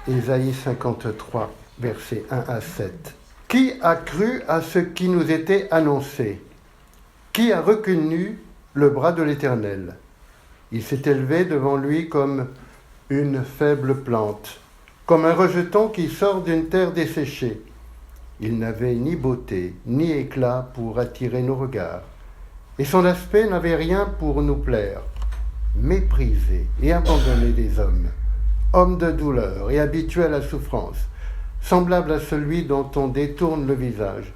Ésaïe 53, versets 1 à 7. Qui a cru à ce qui nous était annoncé? Qui a reconnu le bras de l'Éternel? Il s'est élevé devant lui comme une faible plante, comme un rejeton qui sort d'une terre desséchée. Il n'avait ni beauté, ni éclat pour attirer nos regards, et son aspect n'avait rien pour nous plaire. Méprisé et abandonné des hommes, homme de douleur et habitué à la souffrance, semblable à celui dont on détourne le visage.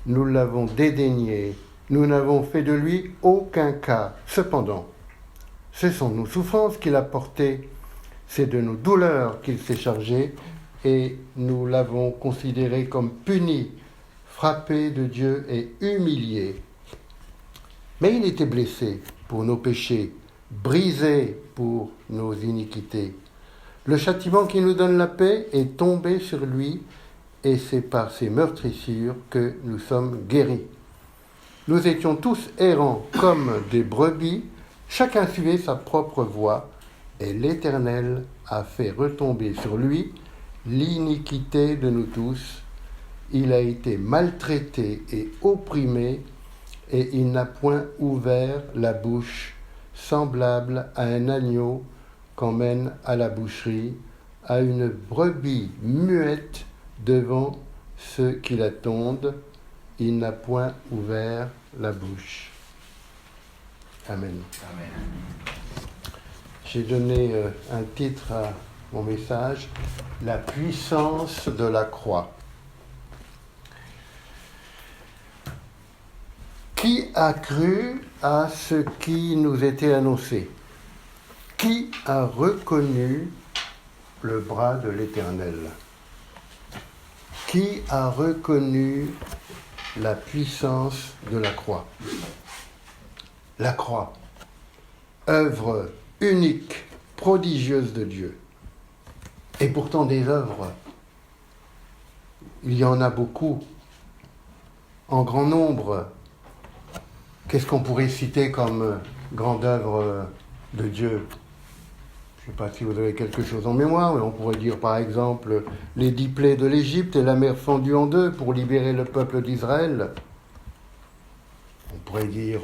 Nous l'avons dédaigné, nous n'avons fait de lui aucun cas. Cependant, ce sont nos souffrances qu'il a portées, c'est de nos douleurs qu'il s'est chargé, et nous l'avons considéré comme puni, frappé de Dieu et humilié. Mais il était blessé pour nos péchés, brisé pour nos iniquités. Le châtiment qui nous donne la paix est tombé sur lui, et c'est par ses meurtrissures que nous sommes guéris. Nous étions tous errants comme des brebis, chacun suivait sa propre voie, et l'Éternel a fait retomber sur lui l'iniquité de nous tous. Il a été maltraité et opprimé, et il n'a point ouvert la bouche, semblable à un agneau qu'on mène à la boucherie, à une brebis muette devant ceux qui la tondent. Il n'a point ouvert la bouche. Amen. Amen. J'ai donné un titre à mon message, « La puissance de la croix ». Qui a cru à ce qui nous était annoncé? Qui a reconnu le bras de l'Éternel? Qui a reconnu la puissance de la croix? La croix, œuvre unique, prodigieuse de Dieu. Et pourtant des œuvres, il y en a beaucoup, en grand nombre. Qu'est-ce qu'on pourrait citer comme grande œuvre de Dieu? Je ne sais pas si vous avez quelque chose en mémoire, mais on pourrait dire par exemple les 10 plaies de l'Égypte et la mer fendue en deux pour libérer le peuple d'Israël. On pourrait dire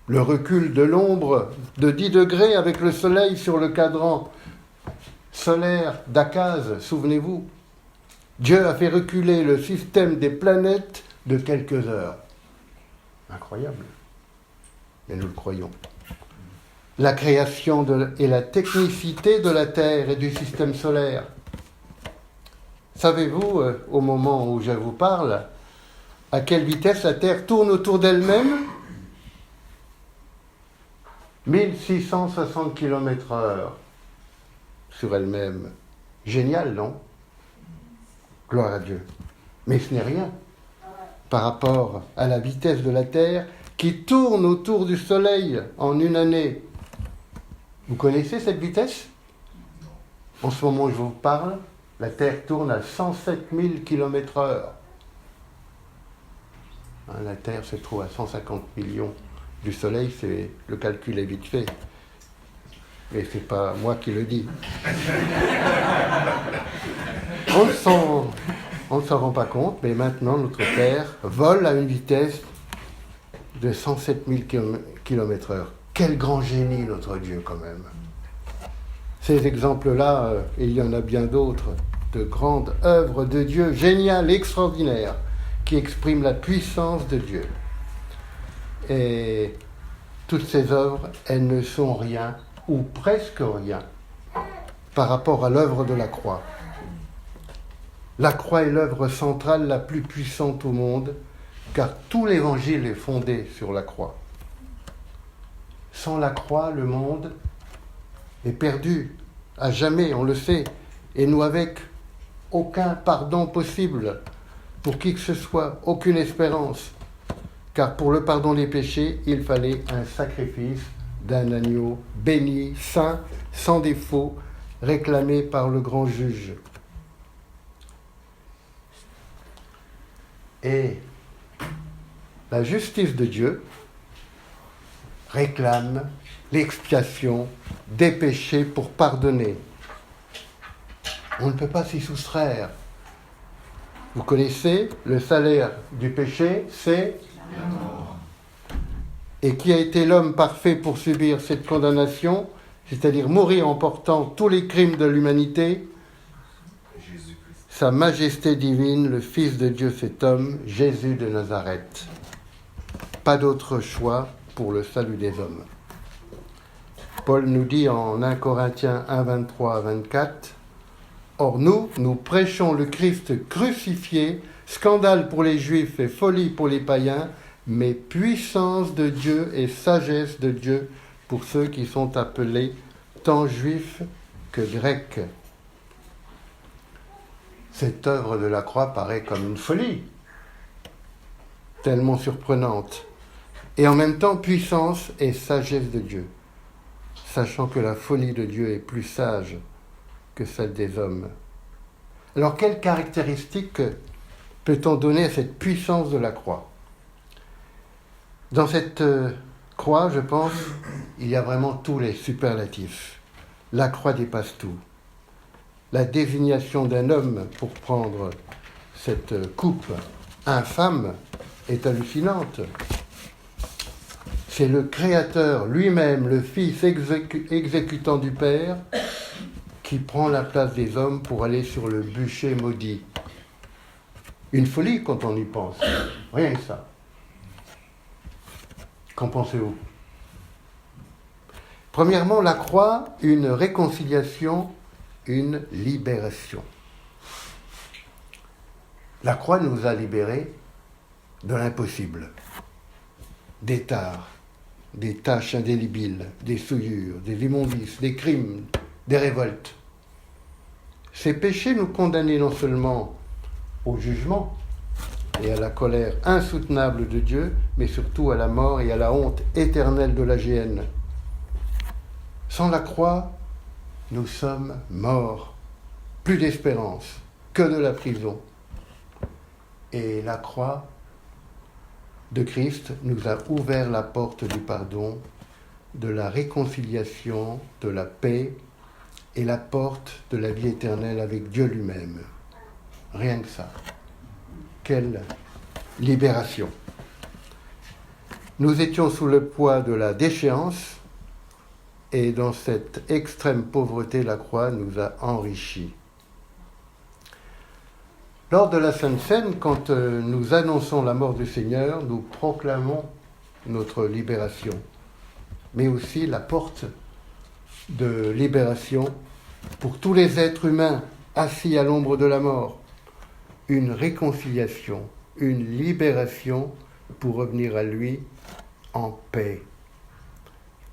le recul de l'ombre de 10 degrés avec le soleil sur le cadran solaire d'Akaz, souvenez-vous. Dieu a fait reculer le système des planètes de quelques heures. Incroyable, mais nous le croyons. La création et la technicité de la Terre et du système solaire. Savez-vous, au moment où je vous parle, à quelle vitesse la Terre tourne autour d'elle-même? 1660 km/h sur elle-même. Génial, non? Gloire à Dieu. Mais ce n'est rien par rapport à la vitesse de la Terre qui tourne autour du Soleil en une année. Vous connaissez cette vitesse? En ce moment où je vous parle, la Terre tourne à 107 000 km/h. La Terre se trouve à 150 millions du Soleil, le calcul est vite fait. Mais ce n'est pas moi qui le dis. On ne s'en rend pas compte, mais maintenant notre Terre vole à une vitesse de 107 000 km/h. Quel grand génie notre Dieu quand même. Ces exemples-là, et il y en a bien d'autres, de grandes œuvres de Dieu, géniales, extraordinaires, qui expriment la puissance de Dieu. Et toutes ces œuvres, elles ne sont rien, ou presque rien, par rapport à l'œuvre de la croix. La croix est l'œuvre centrale la plus puissante au monde, car tout l'évangile est fondé sur la croix. Sans la croix, le monde est perdu, à jamais, on le sait, et nous avec aucun pardon possible pour qui que ce soit, aucune espérance, car pour le pardon des péchés, il fallait un sacrifice d'un agneau béni, saint, sans défaut, réclamé par le grand juge. Et la justice de Dieu réclame l'expiation des péchés pour pardonner. On ne peut pas s'y soustraire. Vous connaissez, le salaire du péché, c'est la mort. Et qui a été l'homme parfait pour subir cette condamnation, c'est-à-dire mourir en portant tous les crimes de l'humanité? Sa majesté divine, le Fils de Dieu, cet homme, Jésus de Nazareth. Pas d'autre choix pour le salut des hommes. Paul nous dit en 1 Corinthiens 1, 23 à 24, « Or nous prêchons le Christ crucifié, scandale pour les Juifs et folie pour les païens, mais puissance de Dieu et sagesse de Dieu pour ceux qui sont appelés tant Juifs que Grecs. » Cette œuvre de la croix paraît comme une folie, tellement surprenante, et en même temps puissance et sagesse de Dieu, sachant que la folie de Dieu est plus sage que celle des hommes. Alors, quelles caractéristiques peut-on donner à cette puissance de la croix? Dans cette croix, je pense, il y a vraiment tous les superlatifs. La croix dépasse tout. La désignation d'un homme pour prendre cette coupe infâme est hallucinante. C'est le Créateur lui-même, le Fils exécutant du Père, qui prend la place des hommes pour aller sur le bûcher maudit. Une folie quand on y pense. Rien que ça. Qu'en pensez-vous? Premièrement, la croix, une réconciliation, une libération. La croix nous a libérés de l'impossible, des tares, des taches indélébiles, des souillures, des immondices, des crimes, des révoltes. Ces péchés nous condamnaient non seulement au jugement et à la colère insoutenable de Dieu, mais surtout à la mort et à la honte éternelle de la géhenne. Sans la croix, nous sommes morts, plus d'espérance, que de la prison. Et la croix de Christ nous a ouvert la porte du pardon, de la réconciliation, de la paix et la porte de la vie éternelle avec Dieu lui-même. Rien que ça. Quelle libération! Nous étions sous le poids de la déchéance, et dans cette extrême pauvreté, la croix nous a enrichis. Lors de la Sainte Seine, quand nous annonçons la mort du Seigneur, nous proclamons notre libération, mais aussi la porte de libération pour tous les êtres humains assis à l'ombre de la mort. Une réconciliation, une libération pour revenir à lui en paix.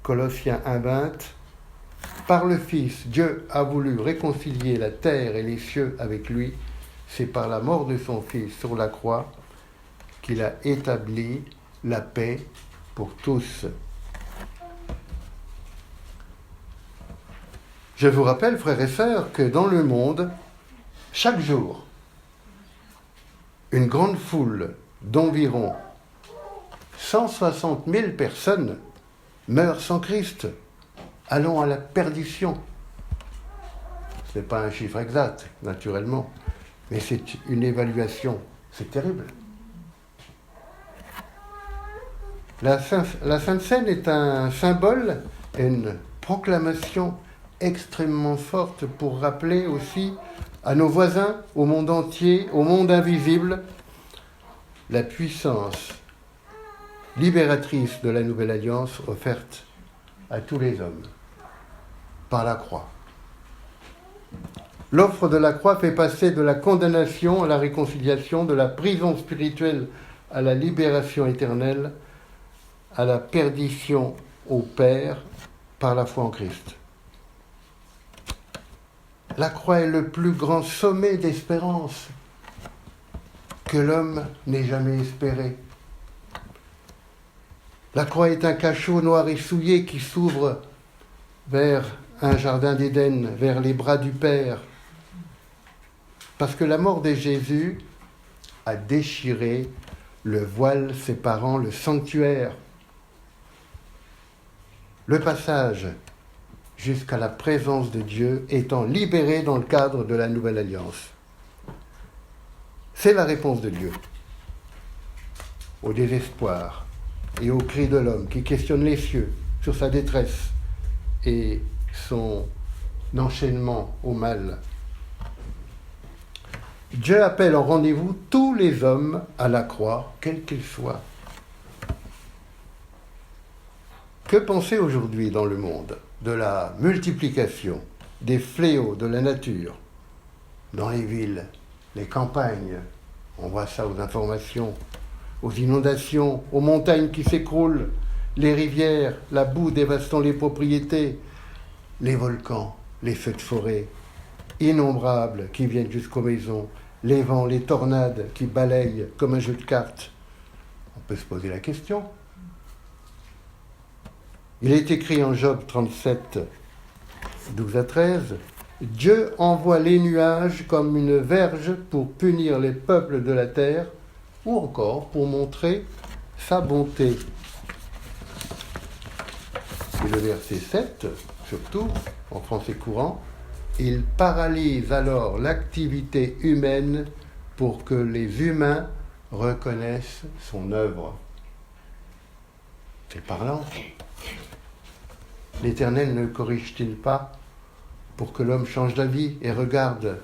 Colossiens 1,20, par le Fils, Dieu a voulu réconcilier la terre et les cieux avec lui. C'est par la mort de son Fils sur la croix qu'il a établi la paix pour tous. Je vous rappelle, frères et sœurs, que dans le monde, chaque jour, une grande foule d'environ 160 000 personnes meurent sans Christ, allant à la perdition. Ce n'est pas un chiffre exact, naturellement, mais c'est une évaluation. C'est terrible. La Sainte Seine est un symbole et une proclamation extrêmement forte pour rappeler aussi à nos voisins, au monde entier, au monde invisible, la puissance libératrice de la Nouvelle Alliance offerte à tous les hommes par la croix. L'offre de la croix fait passer de la condamnation à la réconciliation, de la prison spirituelle à la libération éternelle, à la perdition au Père par la foi en Christ. La croix est le plus grand sommet d'espérance que l'homme n'ait jamais espéré. La croix est un cachot noir et souillé qui s'ouvre vers un jardin d'Éden, vers les bras du Père. Parce que la mort de Jésus a déchiré le voile séparant le sanctuaire. Le passage jusqu'à la présence de Dieu, étant libérés dans le cadre de la nouvelle alliance. C'est la réponse de Dieu au désespoir et au cri de l'homme qui questionne les cieux sur sa détresse et son enchaînement au mal. Dieu appelle en rendez-vous tous les hommes à la croix, quels qu'ils soient. Que penser aujourd'hui dans le monde de la multiplication des fléaux de la nature dans les villes, les campagnes? On voit ça aux informations, aux inondations, aux montagnes qui s'écroulent, les rivières, la boue dévastant les propriétés, les volcans, les feux de forêt, innombrables qui viennent jusqu'aux maisons, les vents, les tornades qui balayent comme un jeu de cartes. On peut se poser la question. Il est écrit en Job 37, 12 à 13, « Dieu envoie les nuages comme une verge pour punir les peuples de la terre, ou encore pour montrer sa bonté. » Et le verset 7, surtout, en français courant, « Il paralyse alors l'activité humaine pour que les humains reconnaissent son œuvre. » C'est parlant. L'Éternel ne corrige-t-il pas pour que l'homme change d'avis et regarde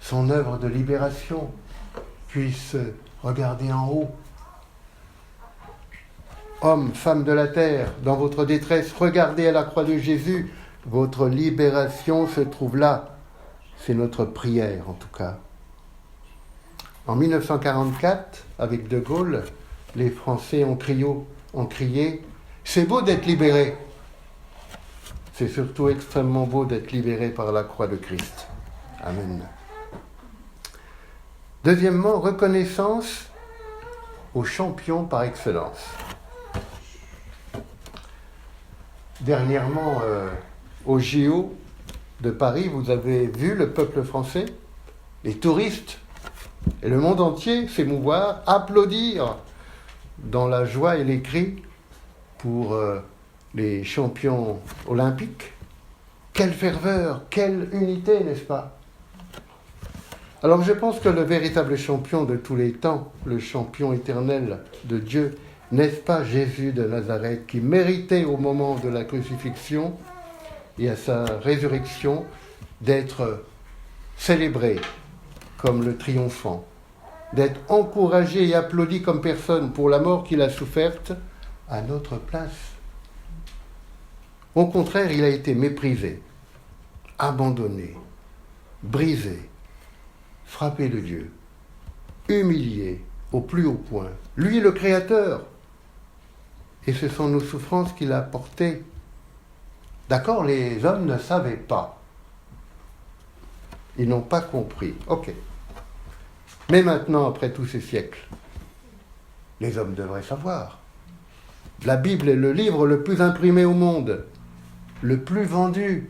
son œuvre de libération, puisse regarder en haut? Hommes, femmes de la terre, dans votre détresse, regardez à la croix de Jésus. Votre libération se trouve là. C'est notre prière, en tout cas. En 1944, avec De Gaulle, les Français ont crié « C'est beau d'être libéré !» C'est surtout extrêmement beau d'être libéré par la croix de Christ. Amen. Deuxièmement, reconnaissance aux champions par excellence. Dernièrement, au JO de Paris, vous avez vu le peuple français, les touristes et le monde entier s'émouvoir, applaudir dans la joie et les cris pour les champions olympiques. Quelle ferveur, quelle unité, n'est-ce pas? Alors je pense que le véritable champion de tous les temps, le champion éternel de Dieu, n'est-ce pas Jésus de Nazareth, qui méritait au moment de la crucifixion et à sa résurrection d'être célébré comme le triomphant, d'être encouragé et applaudi comme personne pour la mort qu'il a soufferte à notre place. Au contraire, il a été méprisé, abandonné, brisé, frappé de Dieu, humilié au plus haut point. Lui, le Créateur. Et ce sont nos souffrances qu'il a portées. D'accord, les hommes ne savaient pas. Ils n'ont pas compris. Ok. Mais maintenant, après tous ces siècles, les hommes devraient savoir. La Bible est le livre le plus imprimé au monde, le plus vendu,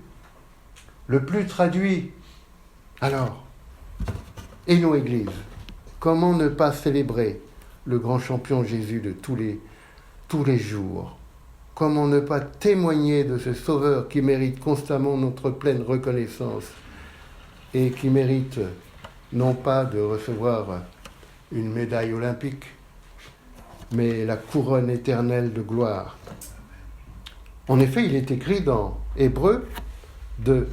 le plus traduit. Alors, et nos églises, comment ne pas célébrer le grand champion Jésus de tous les jours? Comment ne pas témoigner de ce Sauveur qui mérite constamment notre pleine reconnaissance et qui mérite non pas de recevoir une médaille olympique, mais la couronne éternelle de gloire. En effet, il est écrit dans Hébreux 2,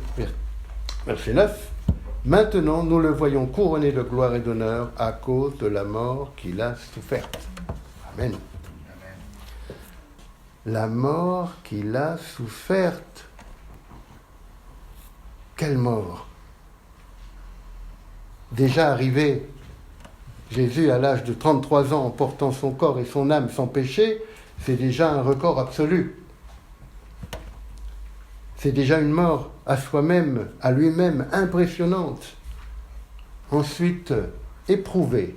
verset 9, « Maintenant, nous le voyons couronné de gloire et d'honneur à cause de la mort qu'il a soufferte. » Amen. La mort qu'il a soufferte. Quelle mort! Déjà arrivé, Jésus, à l'âge de 33 ans, en portant son corps et son âme sans péché, c'est déjà un record absolu. C'est déjà une mort à soi-même, à lui-même, impressionnante. Ensuite, éprouvé,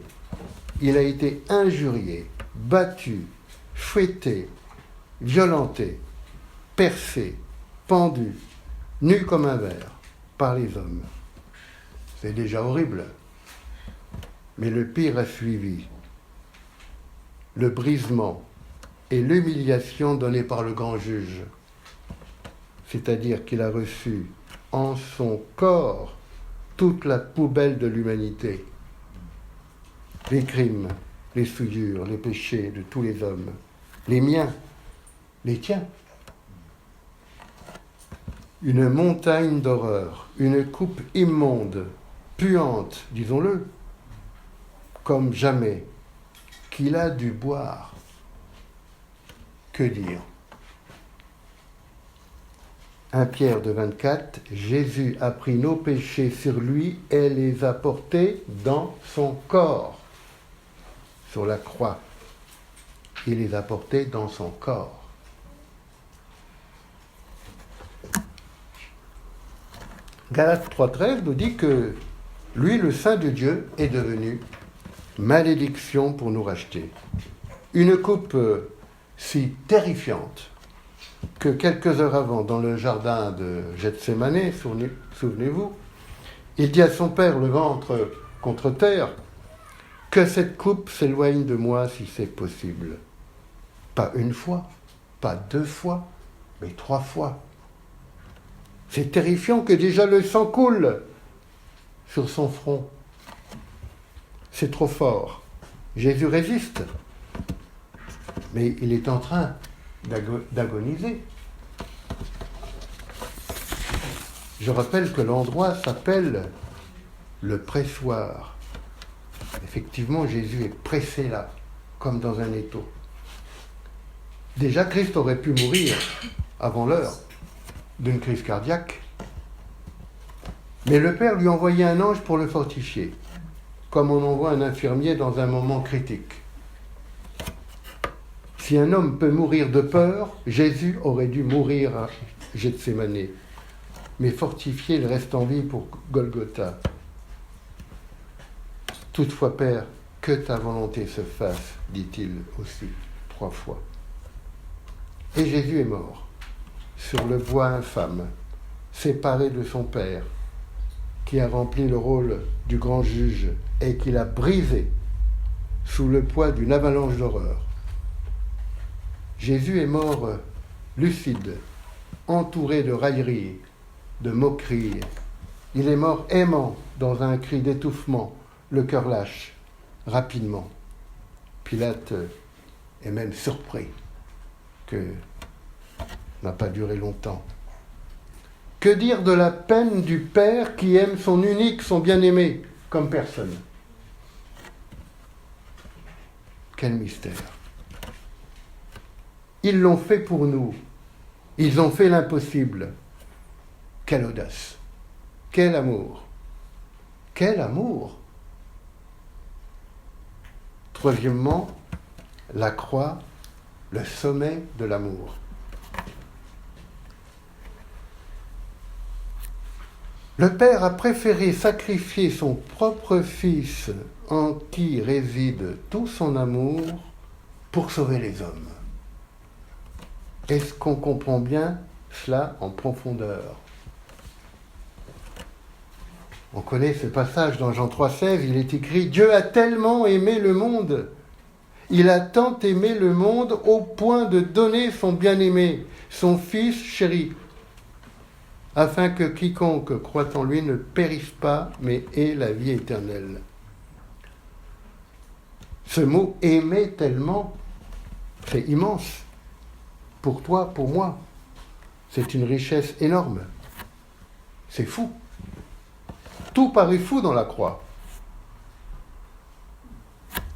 il a été injurié, battu, fouetté, violenté, percé, pendu, nu comme un ver par les hommes. C'est déjà horrible. Mais le pire a suivi. Le brisement et l'humiliation donnés par le grand juge. c'est-à-dire qu'il a reçu en son corps toute la poubelle de l'humanité, les crimes, les souillures, les péchés de tous les hommes, les miens, les tiens. Une montagne d'horreur, une coupe immonde, puante, disons-le, comme jamais, qu'il a dû boire. Que dire ? 1 Pierre 2,24, Jésus a pris nos péchés sur lui et les a portés dans son corps, sur la croix. Il les a portés dans son corps. Galates 3,13 nous dit que lui, le Saint de Dieu, est devenu malédiction pour nous racheter. Une coupe si terrifiante que quelques heures avant, dans le jardin de Gethsémanée, souvenez-vous, il dit à son père, le ventre contre terre, que cette coupe s'éloigne de moi si c'est possible. Pas une fois, pas 2 fois, mais 3 fois. C'est terrifiant que déjà le sang coule sur son front. C'est trop fort. Jésus résiste. Mais il est en train d'agoniser. Je rappelle que l'endroit s'appelle le pressoir. Effectivement, Jésus est pressé là, comme dans un étau. Déjà, Christ aurait pu mourir avant l'heure d'une crise cardiaque. Mais le Père lui envoyait un ange pour le fortifier, comme on envoie un infirmier dans un moment critique. Si un homme peut mourir de peur, Jésus aurait dû mourir à Gethsémanée. Mais fortifié, il reste en vie pour Golgotha. Toutefois, Père, que ta volonté se fasse, dit-il aussi 3 fois. Et Jésus est mort sur le bois infâme, séparé de son Père, qui a rempli le rôle du grand juge et qui l'a brisé sous le poids d'une avalanche d'horreur. Jésus est mort lucide, entouré de railleries, de moqueries. Il est mort aimant dans un cri d'étouffement, le cœur lâche, rapidement. Pilate est même surpris que n'a pas duré longtemps. Que dire de la peine du Père qui aime son unique, son bien-aimé, comme personne ? Quel mystère. Ils l'ont fait pour nous. Ils ont fait l'impossible. Quelle audace. Quel amour. Quel amour. Troisièmement, la croix, le sommet de l'amour. Le Père a préféré sacrifier son propre Fils, en qui réside tout son amour, pour sauver les hommes. Est-ce qu'on comprend bien cela en profondeur ? On connaît ce passage dans Jean 3,16, il est écrit « Dieu a tellement aimé le monde, il a tant aimé le monde au point de donner son bien-aimé, son Fils chéri, afin que quiconque croit en lui ne périsse pas, mais ait la vie éternelle. » Ce mot « aimer tellement », c'est immense. Pour toi, pour moi, c'est une richesse énorme. C'est fou. Tout paraît fou dans la croix.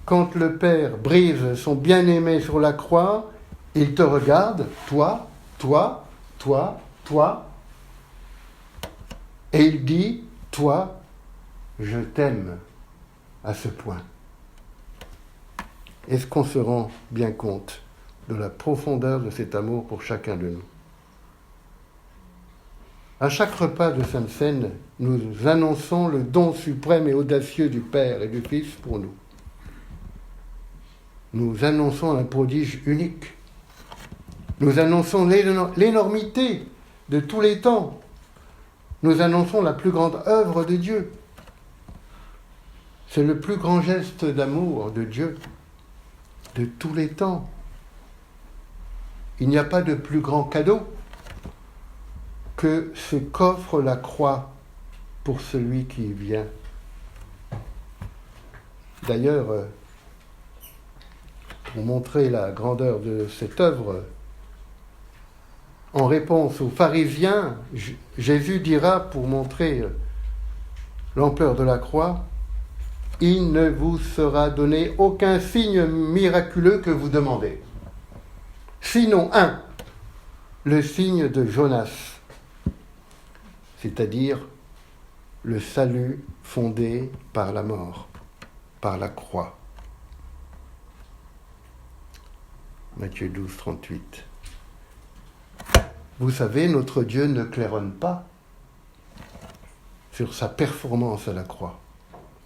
Quand le Père brise son bien-aimé sur la croix, il te regarde, toi, toi, toi, toi, et il dit, toi, je t'aime à ce point. Est-ce qu'on se rend bien compte de la profondeur de cet amour pour chacun de nous ? À chaque repas de Sainte Seine, nous annonçons le don suprême et audacieux du Père et du Fils pour nous. Nous annonçons un prodige unique. Nous annonçons l'énormité de tous les temps. Nous annonçons la plus grande œuvre de Dieu. C'est le plus grand geste d'amour de Dieu de tous les temps. Il n'y a pas de plus grand cadeau que ce qu'offre la croix pour celui qui y vient. D'ailleurs, pour montrer la grandeur de cette œuvre, en réponse aux pharisiens, Jésus dira, pour montrer l'ampleur de la croix, « Il ne vous sera donné aucun signe miraculeux que vous demandez, sinon un, le signe de Jonas, c'est-à-dire le salut fondé par la mort, par la croix. » Matthieu 12, 38. Vous savez, notre Dieu ne claironne pas sur sa performance à la croix.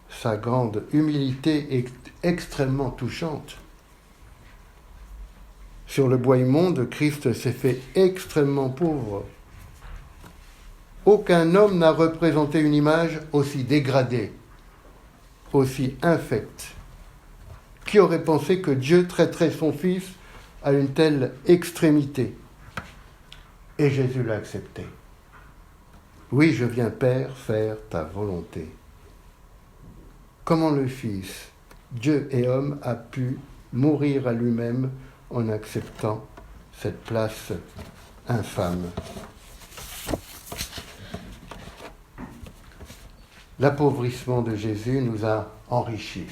Sa grande humilité est extrêmement touchante. Sur le bois immonde, Christ s'est fait extrêmement pauvre. Aucun homme n'a représenté une image aussi dégradée, aussi infecte. Qui aurait pensé que Dieu traiterait son Fils à une telle extrémité ? Et Jésus l'a accepté. Oui, je viens, Père, faire ta volonté. Comment le Fils, Dieu et homme, a pu mourir à lui-même en acceptant cette place infâme. L'appauvrissement de Jésus nous a enrichis.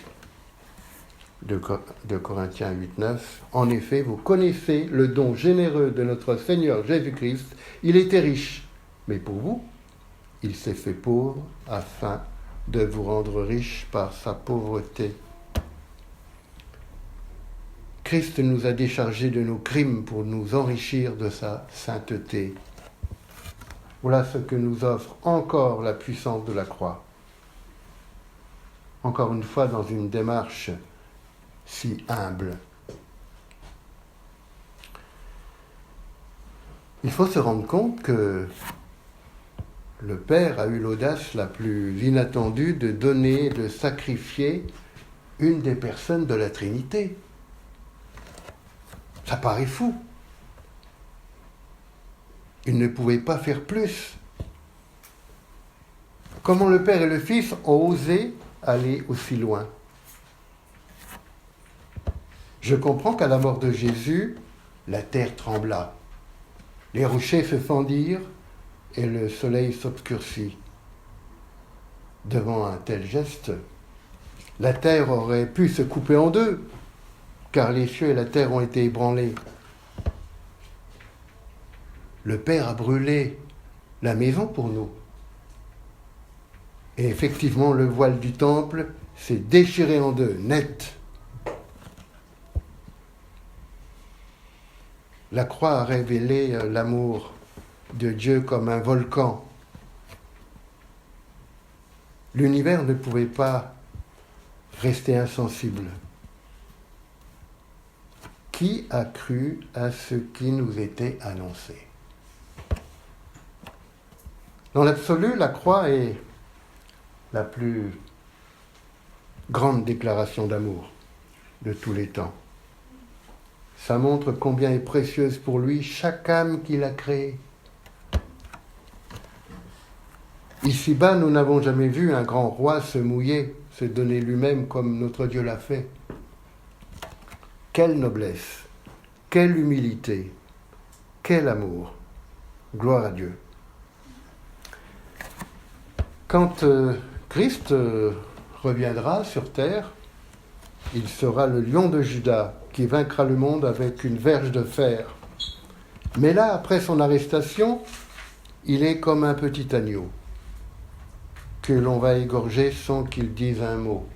De Corinthiens 8, 9. En effet, vous connaissez le don généreux de notre Seigneur Jésus-Christ. Il était riche, mais pour vous, il s'est fait pauvre afin de vous rendre riche par sa pauvreté. Christ nous a déchargés de nos crimes pour nous enrichir de sa sainteté. Voilà ce que nous offre encore la puissance de la croix. Encore une fois, dans une démarche si humble. Il faut se rendre compte que le Père a eu l'audace la plus inattendue de donner, de sacrifier une des personnes de la Trinité. Ça paraît fou. Il ne pouvait pas faire plus. Comment le Père et le Fils ont osé aller aussi loin ? Je comprends qu'à la mort de Jésus, la terre trembla. Les rochers se fendirent et le soleil s'obscurcit. Devant un tel geste, la terre aurait pu se couper en deux, car les cieux et la terre ont été ébranlés. Le Père a brûlé la maison pour nous. Et effectivement, le voile du temple s'est déchiré en deux, net. La croix a révélé l'amour de Dieu comme un volcan. L'univers ne pouvait pas rester insensible. Qui a cru à ce qui nous était annoncé ? Dans l'absolu, la croix est la plus grande déclaration d'amour de tous les temps. Ça montre combien est précieuse pour lui chaque âme qu'il a créée. Ici-bas, nous n'avons jamais vu un grand roi se mouiller, se donner lui-même comme notre Dieu l'a fait. Quelle noblesse, quelle humilité, quel amour. Gloire à Dieu. Quand Christ reviendra sur terre, il sera le lion de Juda qui vaincra le monde avec une verge de fer. Mais là, après son arrestation, il est comme un petit agneau que l'on va égorger sans qu'il dise un mot.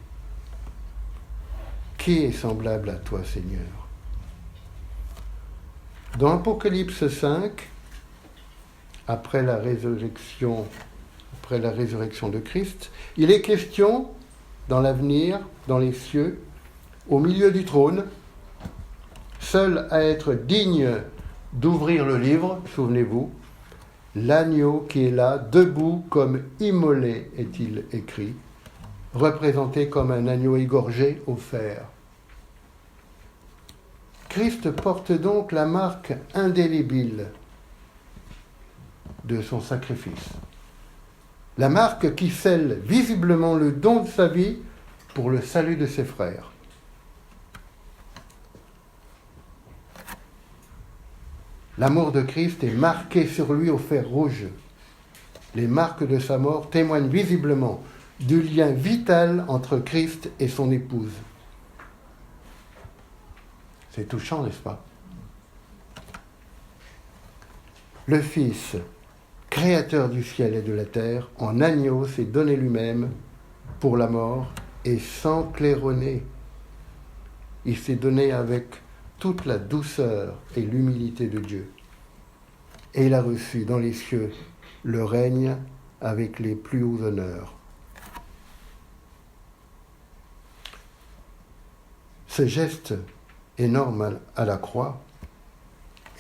Qui est semblable à toi, Seigneur ? Dans Apocalypse 5, après la résurrection de Christ, il est question, dans l'avenir, dans les cieux, au milieu du trône, seul à être digne d'ouvrir le livre, souvenez-vous, l'agneau qui est là, debout comme immolé, est-il écrit, représenté comme un agneau égorgé au fer. Christ porte donc la marque indélébile de son sacrifice. La marque qui scelle visiblement le don de sa vie pour le salut de ses frères. L'amour de Christ est marqué sur lui au fer rouge. Les marques de sa mort témoignent visiblement du lien vital entre Christ et son épouse. C'est touchant, n'est-ce pas? Le Fils, créateur du ciel et de la terre, en agneau s'est donné lui-même pour la mort et sans claironner. Il s'est donné avec toute la douceur et l'humilité de Dieu. Et il a reçu dans les cieux le règne avec les plus hauts honneurs. Ce geste énorme à la croix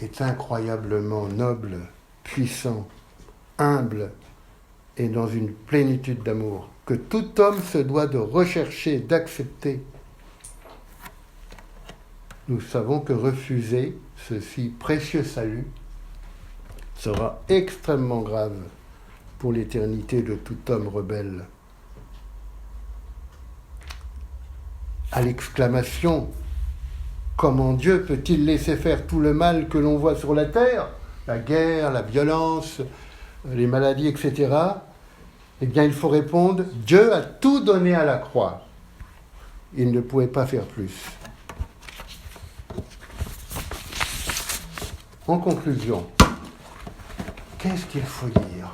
est incroyablement noble, puissant, humble et dans une plénitude d'amour que tout homme se doit de rechercher, d'accepter. Nous savons que refuser ce si précieux salut sera extrêmement grave pour l'éternité de tout homme rebelle. À l'exclamation « Comment Dieu peut-il laisser faire tout le mal que l'on voit sur la terre, la guerre, la violence, les maladies, etc. » Eh bien, il faut répondre « Dieu a tout donné à la croix. Il ne pouvait pas faire plus. » En conclusion, qu'est-ce qu'il faut dire?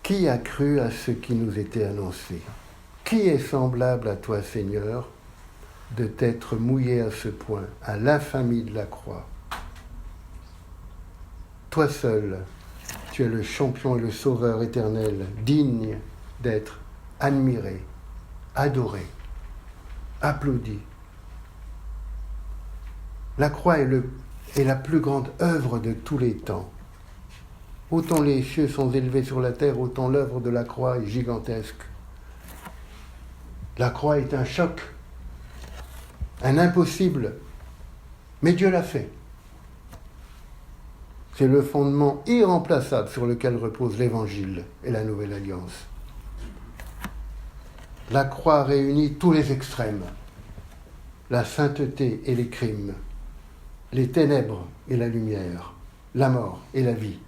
Qui a cru à ce qui nous était annoncé? Qui est semblable à toi, Seigneur, de t'être mouillé à ce point, à l'infamie de la croix? Toi seul, tu es le champion et le sauveur éternel, digne d'être admiré, adoré, applaudi. La croix est la plus grande œuvre de tous les temps. Autant les cieux sont élevés sur la terre, autant l'œuvre de la croix est gigantesque. La croix est un choc, un impossible, mais Dieu l'a fait. C'est le fondement irremplaçable sur lequel repose l'Évangile et la Nouvelle Alliance. La croix réunit tous les extrêmes, la sainteté et les crimes, les ténèbres et la lumière, la mort et la vie,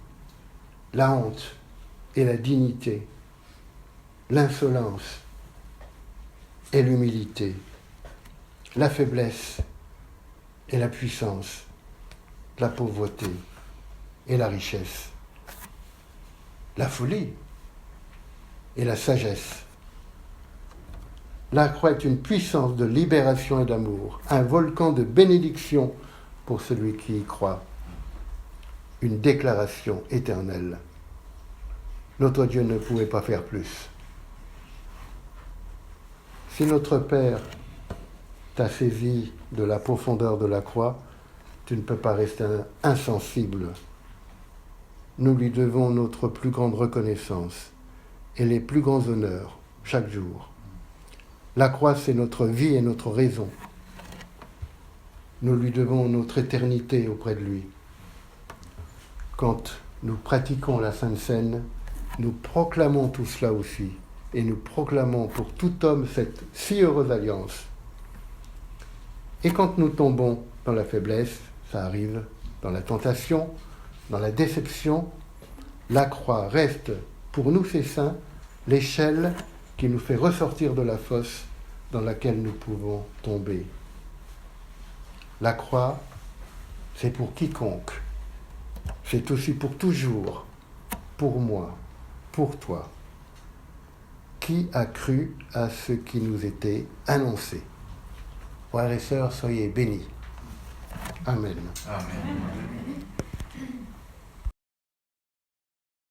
la honte et la dignité, l'insolence et l'humilité, la faiblesse et la puissance, la pauvreté et la richesse, la folie et la sagesse. La croix est une puissance de libération et d'amour, un volcan de bénédiction pour celui qui y croit, une déclaration éternelle. Notre Dieu ne pouvait pas faire plus. Si notre Père t'a saisi de la profondeur de la croix, tu ne peux pas rester insensible. Nous lui devons notre plus grande reconnaissance et les plus grands honneurs chaque jour. La croix, c'est notre vie et notre raison. Nous lui devons notre éternité auprès de lui. Quand nous pratiquons la Sainte Seine, nous proclamons tout cela aussi, et nous proclamons pour tout homme cette si heureuse alliance. Et quand nous tombons dans la faiblesse, ça arrive, dans la tentation, dans la déception, la croix reste, pour nous ces saints, l'échelle qui nous fait ressortir de la fosse dans laquelle nous pouvons tomber. La croix, c'est pour quiconque. C'est aussi pour toujours, pour moi, pour toi. Qui a cru à ce qui nous était annoncé? Frères et sœurs, soyez bénis. Amen. Amen.